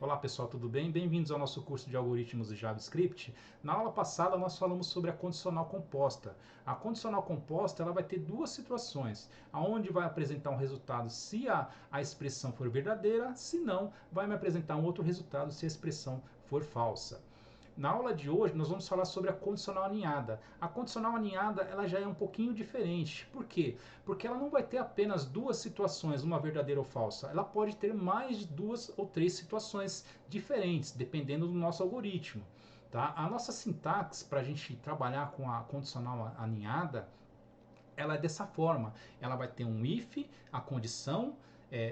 Olá pessoal, tudo bem? Bem-vindos ao nosso curso de algoritmos e JavaScript. Na aula passada nós falamos sobre a condicional composta. A condicional composta ela vai ter duas situações, onde vai apresentar um resultado se a expressão for verdadeira, se não, vai me apresentar um outro resultado se a expressão for falsa. Na aula de hoje nós vamos falar sobre a condicional aninhada. A condicional aninhada ela já é um pouquinho diferente. Por quê? Porque ela não vai ter apenas duas situações, uma verdadeira ou falsa. Ela pode ter mais de duas ou três situações diferentes, dependendo do nosso algoritmo. Tá? A nossa sintaxe para a gente trabalhar com a condicional aninhada, ela é dessa forma. Ela vai ter um if, a condição,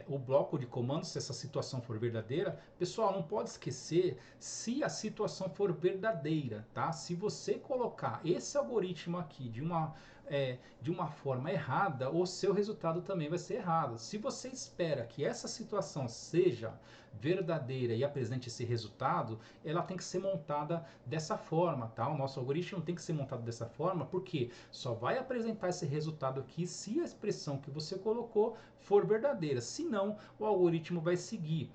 o bloco de comandos, se essa situação for verdadeira. Pessoal, não pode esquecer se a situação for verdadeira, tá? Se você colocar esse algoritmo aqui de uma forma errada, o seu resultado também vai ser errado. Se você espera que essa situação seja verdadeira e apresente esse resultado, ela tem que ser montada dessa forma, tá? O nosso algoritmo tem que ser montado dessa forma, porque só vai apresentar esse resultado aqui se a expressão que você colocou for verdadeira. Se não, o algoritmo vai seguir.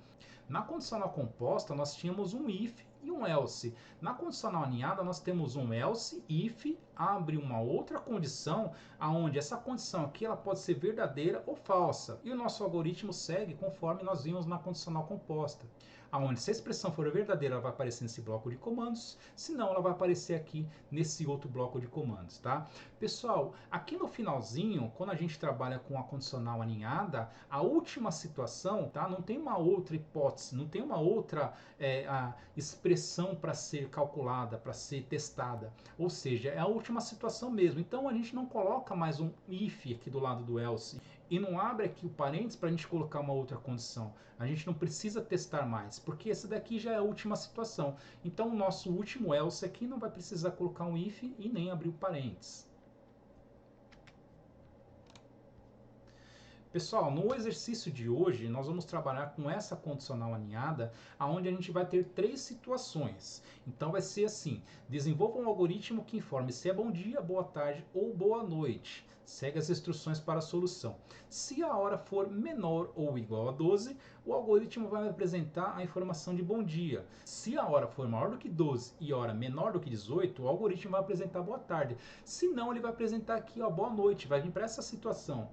Na condicional composta, nós tínhamos um if e um else. Na condicional aninhada, nós temos um else, if, abre uma outra condição, aonde essa condição aqui ela pode ser verdadeira ou falsa. E o nosso algoritmo segue conforme nós vimos na condicional composta, aonde se a expressão for verdadeira, ela vai aparecer nesse bloco de comandos, se não, ela vai aparecer aqui nesse outro bloco de comandos, tá? Pessoal, aqui no finalzinho, quando a gente trabalha com a condicional aninhada, a última situação, tá? Não tem uma outra hipótese, não tem uma outra expressão para ser calculada, para ser testada. Ou seja, é a última situação mesmo. Então a gente não coloca mais um if aqui do lado do else e não abre aqui o parênteses para a gente colocar uma outra condição. A gente não precisa testar mais, porque esse daqui já é a última situação. Então o nosso último else aqui não vai precisar colocar um if e nem abrir o parênteses. Pessoal, no exercício de hoje nós vamos trabalhar com essa condicional aninhada, onde a gente vai ter três situações. Então vai ser assim: desenvolva um algoritmo que informe se é bom dia, boa tarde ou boa noite. Segue as instruções para a solução. Se a hora for menor ou igual a 12, o algoritmo vai apresentar a informação de bom dia. Se a hora for maior do que 12 e a hora menor do que 18, o algoritmo vai apresentar boa tarde. Se não, ele vai apresentar aqui ó, boa noite, vai vir para essa situação.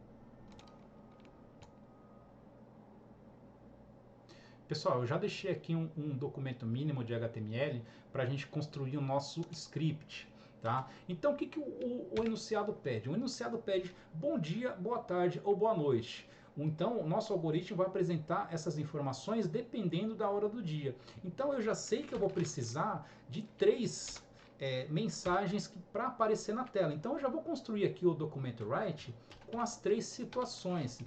Pessoal, eu já deixei aqui um documento mínimo de HTML para a gente construir o nosso script. Tá? Então o que o enunciado pede? O enunciado pede bom dia, boa tarde ou boa noite. Então o nosso algoritmo vai apresentar essas informações dependendo da hora do dia. Então eu já sei que eu vou precisar de três mensagens para aparecer na tela. Então eu já vou construir aqui o documento write com as três situações.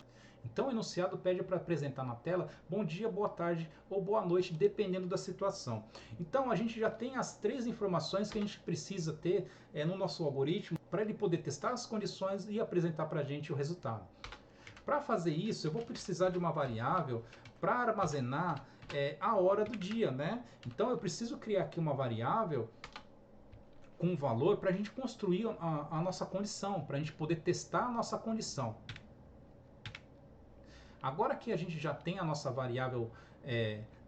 Então o enunciado pede para apresentar na tela bom dia, boa tarde ou boa noite, dependendo da situação. Então a gente já tem as três informações que a gente precisa ter no nosso algoritmo para ele poder testar as condições e apresentar para a gente o resultado. Para fazer isso, eu vou precisar de uma variável para armazenar a hora do dia, né? Então eu preciso criar aqui uma variável com um valor para a gente construir a nossa condição, para a gente poder testar a nossa condição. Agora que a gente já tem a nossa variável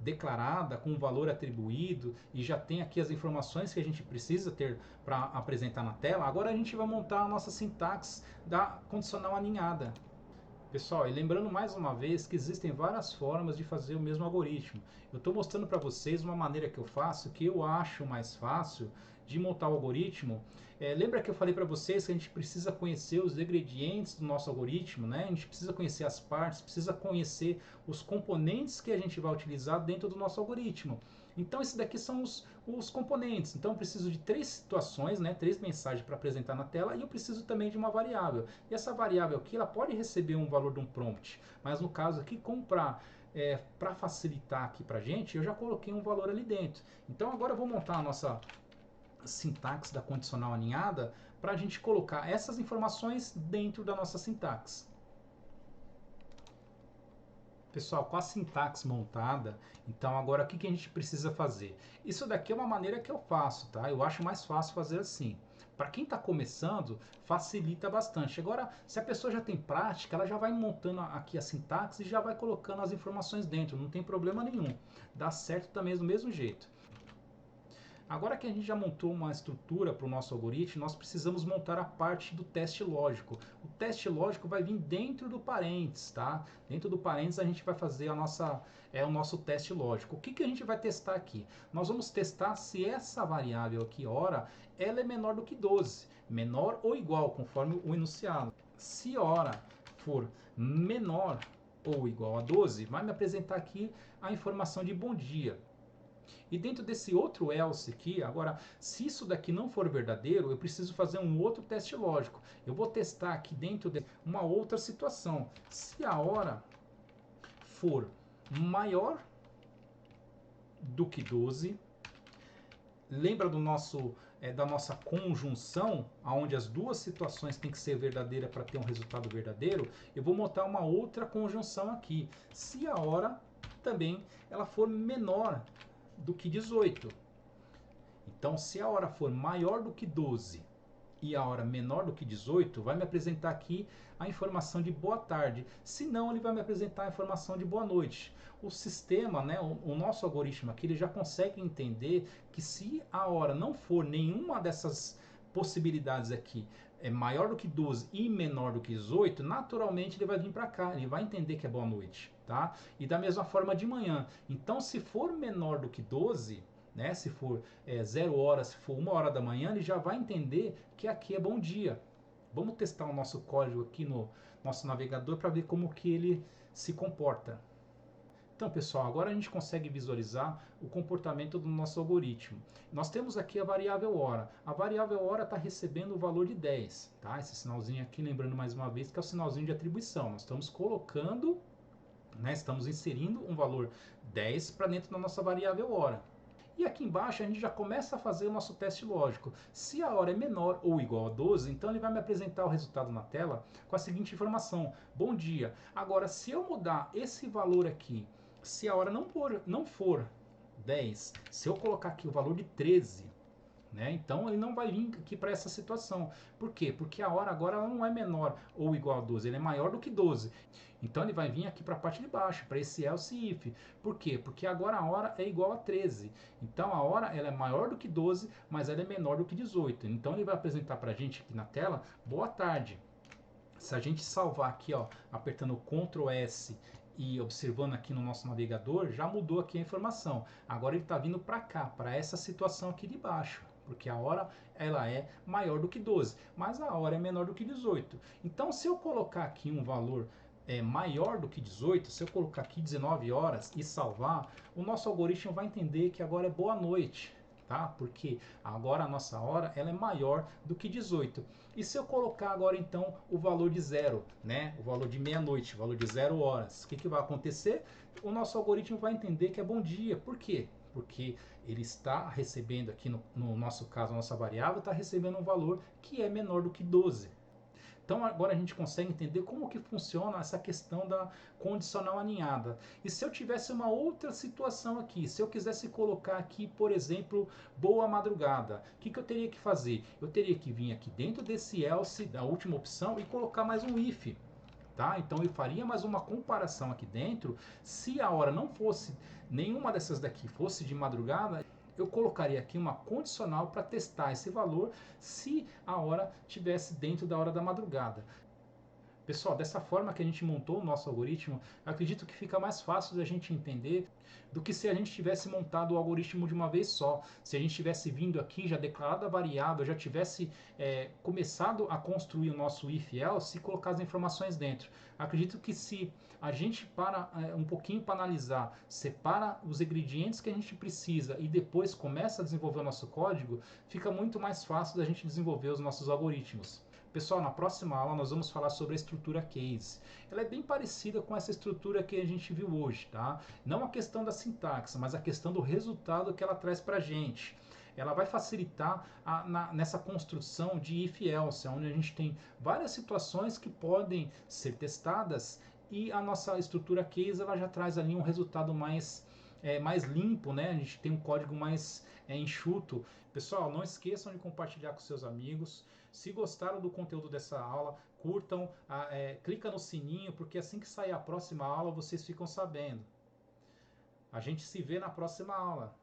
declarada, com o valor atribuído, e já tem aqui as informações que a gente precisa ter para apresentar na tela, agora a gente vai montar a nossa sintaxe da condicional aninhada. Pessoal, e lembrando mais uma vez que existem várias formas de fazer o mesmo algoritmo. Eu estou mostrando para vocês uma maneira que eu faço, que eu acho mais fácil de montar o algoritmo. Lembra que eu falei para vocês que a gente precisa conhecer os ingredientes do nosso algoritmo, né? A gente precisa conhecer as partes, precisa conhecer os componentes que a gente vai utilizar dentro do nosso algoritmo. Então esses daqui são os componentes. Então eu preciso de três situações, né, três mensagens para apresentar na tela, e eu preciso também de uma variável. E essa variável aqui ela pode receber um valor de um prompt, mas no caso aqui, como para facilitar aqui para a gente, eu já coloquei um valor ali dentro. Então agora eu vou montar a nossa sintaxe da condicional aninhada para a gente colocar essas informações dentro da nossa sintaxe. Pessoal, com a sintaxe montada, então agora o que a gente precisa fazer? Isso daqui é uma maneira que eu faço, tá? Eu acho mais fácil fazer assim. Para quem está começando, facilita bastante. Agora, se a pessoa já tem prática, ela já vai montando aqui a sintaxe e já vai colocando as informações dentro, não tem problema nenhum. Dá certo também do mesmo jeito. Agora que a gente já montou uma estrutura para o nosso algoritmo, nós precisamos montar a parte do teste lógico. O teste lógico vai vir dentro do parênteses, tá? Dentro do parênteses a gente vai fazer o nosso teste lógico. O que a gente vai testar aqui? Nós vamos testar se essa variável aqui, hora, ela é menor do que 12. Menor ou igual, conforme o enunciado. Se hora for menor ou igual a 12, vai me apresentar aqui a informação de bom dia. E dentro desse outro else aqui, agora, se isso daqui não for verdadeiro, eu preciso fazer um outro teste lógico. Eu vou testar aqui dentro de uma outra situação. Se a hora for maior do que 12, lembra do da nossa conjunção, onde as duas situações têm que ser verdadeiras para ter um resultado verdadeiro, eu vou montar uma outra conjunção aqui. Se a hora também ela for menor do que 18. Então, se a hora for maior do que 12 e a hora menor do que 18, vai me apresentar aqui a informação de boa tarde. Se não, ele vai me apresentar a informação de boa noite. O sistema, né, o nosso algoritmo aqui, ele já consegue entender que se a hora não for nenhuma dessas possibilidades aqui, é maior do que 12 e menor do que 18, naturalmente ele vai vir para cá, ele vai entender que é boa noite, tá? E da mesma forma de manhã. Então, se for menor do que 12, né, se for 0 hora, se for 1 hora da manhã, ele já vai entender que aqui é bom dia. Vamos testar o nosso código aqui no nosso navegador para ver como que ele se comporta. Então, pessoal, agora a gente consegue visualizar o comportamento do nosso algoritmo. Nós temos aqui a variável hora. A variável hora está recebendo o valor de 10. Tá? Esse sinalzinho aqui, lembrando mais uma vez, que é o sinalzinho de atribuição. Nós estamos colocando, né, estamos inserindo um valor 10 para dentro da nossa variável hora. E aqui embaixo a gente já começa a fazer o nosso teste lógico. Se a hora é menor ou igual a 12, então ele vai me apresentar o resultado na tela com a seguinte informação: bom dia. Agora, se eu mudar esse valor aqui, se a hora não for 10, se eu colocar aqui o valor de 13, né, então ele não vai vir aqui para essa situação. Por quê? Porque a hora agora ela não é menor ou igual a 12, ele é maior do que 12. Então ele vai vir aqui para a parte de baixo, para esse else if. Por quê? Porque agora a hora é igual a 13. Então a hora ela é maior do que 12, mas ela é menor do que 18. Então ele vai apresentar para a gente aqui na tela, boa tarde. Se a gente salvar aqui, ó, apertando Ctrl S e observando aqui no nosso navegador, já mudou aqui a informação. Agora ele está vindo para cá, para essa situação aqui de baixo, porque a hora ela é maior do que 12, mas a hora é menor do que 18. Então, se eu colocar aqui um valor maior do que 18, se eu colocar aqui 19 horas e salvar, o nosso algoritmo vai entender que agora é boa noite. Tá? Porque agora a nossa hora ela é maior do que 18. E se eu colocar agora então o valor de 0, né? O valor de meia-noite, o valor de 0 horas, o que vai acontecer? O nosso algoritmo vai entender que é bom dia. Por quê? Porque ele está recebendo aqui, no nosso caso, a nossa variável está recebendo um valor que é menor do que 12. Então agora a gente consegue entender como que funciona essa questão da condicional aninhada. E se eu tivesse uma outra situação aqui, se eu quisesse colocar aqui, por exemplo, boa madrugada, o que eu teria que fazer? Eu teria que vir aqui dentro desse else, da última opção, e colocar mais um if. Tá? Então eu faria mais uma comparação aqui dentro. Se a hora não fosse nenhuma dessas daqui, fosse de madrugada, eu colocaria aqui uma condicional para testar esse valor se a hora estivesse dentro da hora da madrugada. Pessoal, dessa forma que a gente montou o nosso algoritmo, acredito que fica mais fácil da gente entender do que se a gente tivesse montado o algoritmo de uma vez só. Se a gente tivesse vindo aqui, já declarado a variável, já tivesse começado a construir o nosso if-else e colocar as informações dentro. Acredito que se a gente para um pouquinho para analisar, separa os ingredientes que a gente precisa e depois começa a desenvolver o nosso código, fica muito mais fácil da gente desenvolver os nossos algoritmos. Pessoal, na próxima aula nós vamos falar sobre a estrutura case. Ela é bem parecida com essa estrutura que a gente viu hoje, tá? Não a questão da sintaxe, mas a questão do resultado que ela traz para a gente. Ela vai facilitar nessa construção de if-else, onde a gente tem várias situações que podem ser testadas e a nossa estrutura case ela já traz ali um resultado mais mais limpo, né? A gente tem um código mais enxuto. Pessoal, não esqueçam de compartilhar com seus amigos. Se gostaram do conteúdo dessa aula, curtam, clica no sininho, porque assim que sair a próxima aula, vocês ficam sabendo. A gente se vê na próxima aula.